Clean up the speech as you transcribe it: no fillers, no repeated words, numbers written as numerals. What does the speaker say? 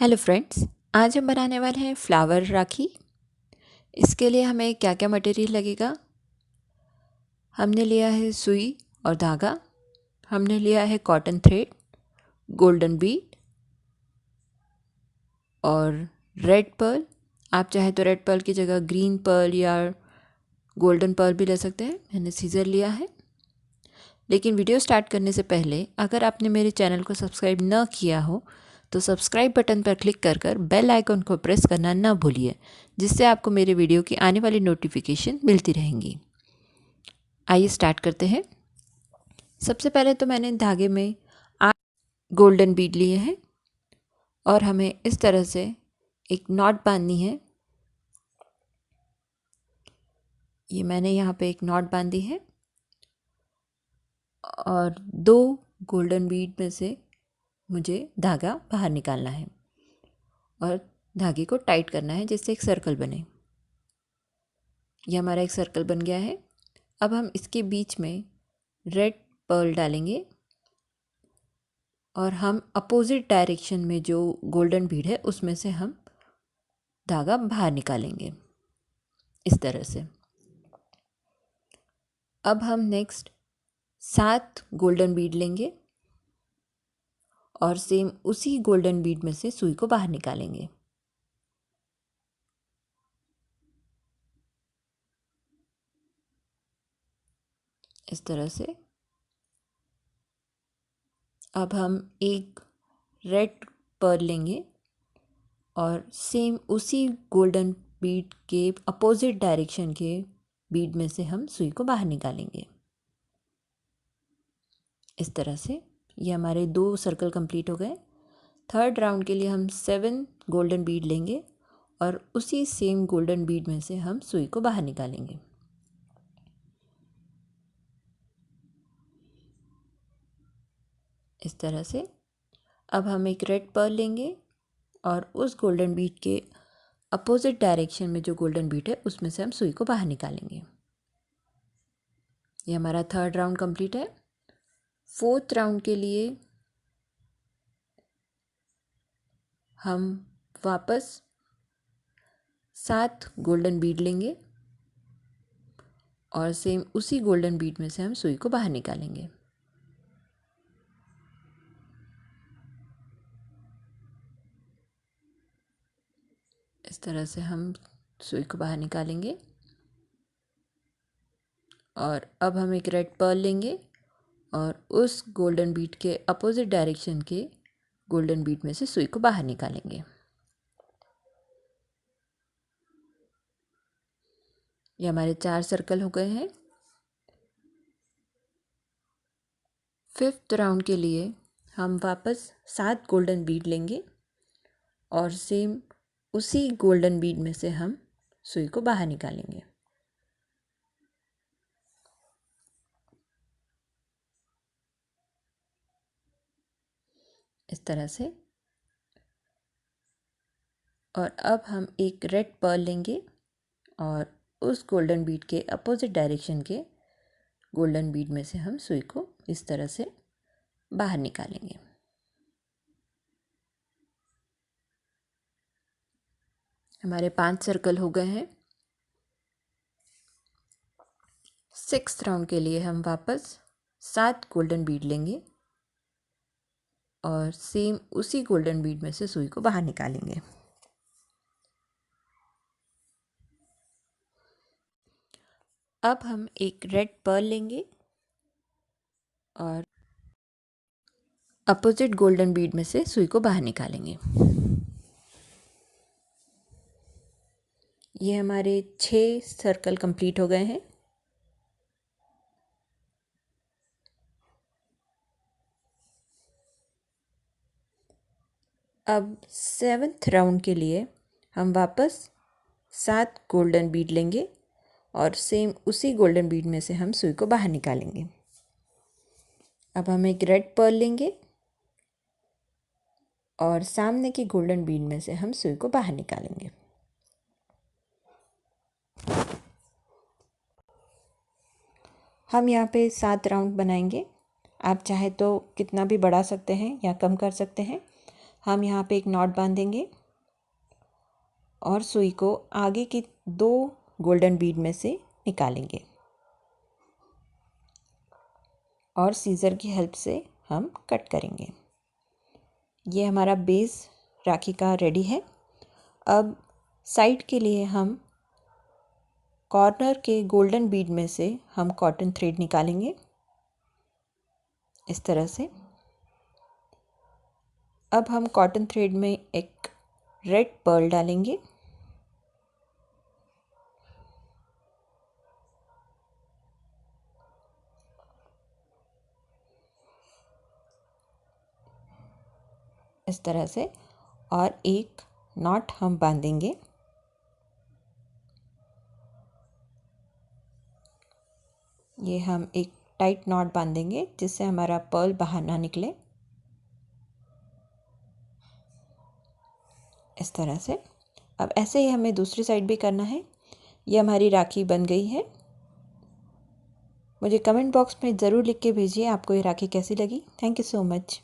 Hello friends, आज हम बनाने वाले हैं फ्लावर राखी। इसके लिए हमें क्या क्या मटेरियल लगेगा। हमने लिया है सुई और धागा, हमने लिया है कॉटन थ्रेड, गोल्डन बीड और रेड पर्ल। आप चाहे तो रेड पर्ल की जगह ग्रीन पर्ल या गोल्डन पर्ल भी ले सकते हैं। मैंने सीज़र लिया है। लेकिन वीडियो स्टार्ट करने से पहले अगर आपने मेरे चैनल को सब्सक्राइब न किया हो तो सब्सक्राइब बटन पर क्लिक कर बेल आइकन को प्रेस करना न भूलिए, जिससे आपको मेरे वीडियो की आने वाली नोटिफिकेशन मिलती रहेंगी। आइए स्टार्ट करते हैं। सबसे पहले तो मैंने धागे में 8 गोल्डन बीड लिए हैं और हमें इस तरह से एक नॉट बांधनी है। ये मैंने यहाँ पे एक नॉट बांधी है और 2 गोल्डन बीड में से मुझे धागा बाहर निकालना है और धागे को टाइट करना है जिससे एक सर्कल बने। ये हमारा एक सर्कल बन गया है। अब हम इसके बीच में रेड पर्ल डालेंगे और हम अपोजिट डायरेक्शन में जो गोल्डन बीड है उसमें से हम धागा बाहर निकालेंगे इस तरह से। अब हम नेक्स्ट 7 गोल्डन बीड लेंगे और सेम उसी गोल्डन बीड में से सुई को बाहर निकालेंगे। इस तरह से। अब हम एक रेड पर्ल लेंगे और सेम उसी गोल्डन बीड के अपोजिट डायरेक्शन के बीड में से हम सुई को बाहर निकालेंगे इस तरह से। ये हमारे 2 सर्कल कंप्लीट हो गए। थर्ड राउंड के लिए हम 7 गोल्डन बीड लेंगे और उसी सेम गोल्डन बीड में से हम सुई को बाहर निकालेंगे। इस तरह से। अब हम एक रेड पर्ल लेंगे और उस गोल्डन बीड के अपोजिट डायरेक्शन में जो गोल्डन बीड है उसमें से हम सुई को बाहर निकालेंगे। ये हमारा थर्ड राउंड कंप्लीट है। फोर्थ राउंड के लिए हम वापस 7 गोल्डन बीड लेंगे और सेम उसी गोल्डन बीड में से हम सुई को बाहर निकालेंगे। इस तरह से हम सुई को बाहर निकालेंगे और अब हम एक रेड पर्ल लेंगे और उस गोल्डन बीड के अपोजिट डायरेक्शन के गोल्डन बीड में से सुई को बाहर निकालेंगे। ये हमारे 4 सर्कल हो गए हैं। फिफ्थ राउंड के लिए हम वापस 7 गोल्डन बीड लेंगे और सेम उसी गोल्डन बीड में से हम सुई को बाहर निकालेंगे। इस तरह से। और अब हम एक रेड पर्ल लेंगे और उस गोल्डन बीड के अपोजिट डायरेक्शन के गोल्डन बीड में से हम सुई को इस तरह से बाहर निकालेंगे। हमारे 5 सर्कल हो गए हैं। सिक्स्थ राउंड के लिए हम वापस 7 गोल्डन बीड लेंगे और सेम उसी गोल्डन बीड में से सुई को बाहर निकालेंगे। अब हम एक रेड पर्ल लेंगे और अपोजिट गोल्डन बीड में से सुई को बाहर निकालेंगे। ये हमारे 6 सर्कल कंप्लीट हो गए हैं। अब 7th राउंड के लिए हम वापस 7 गोल्डन बीड लेंगे और सेम उसी गोल्डन बीड में से हम सुई को बाहर निकालेंगे। अब हम एक रेड पर्ल लेंगे और सामने की गोल्डन बीड में से हम सुई को बाहर निकालेंगे। हम यहाँ पे 7 राउंड बनाएंगे। आप चाहे तो कितना भी बढ़ा सकते हैं या कम कर सकते हैं। हम यहाँ पे एक नॉट बांधेंगे और सुई को आगे की 2 गोल्डन बीड में से निकालेंगे और सीज़र की हेल्प से हम कट करेंगे। ये हमारा बेस राखी का रेडी है। अब साइड के लिए हम कॉर्नर के गोल्डन बीड में से हम कॉटन थ्रेड निकालेंगे इस तरह से। अब हम कॉटन थ्रेड में एक रेड पर्ल डालेंगे इस तरह से और एक नॉट हम बांधेंगे। ये हम एक टाइट नॉट बांधेंगे जिससे हमारा पर्ल बाहर ना निकले इस तरह से। अब ऐसे ही हमें दूसरी साइड भी करना है। ये हमारी राखी बन गई है। मुझे कमेंट बॉक्स में ज़रूर लिख के भेजिए आपको ये राखी कैसी लगी। Thank you so much.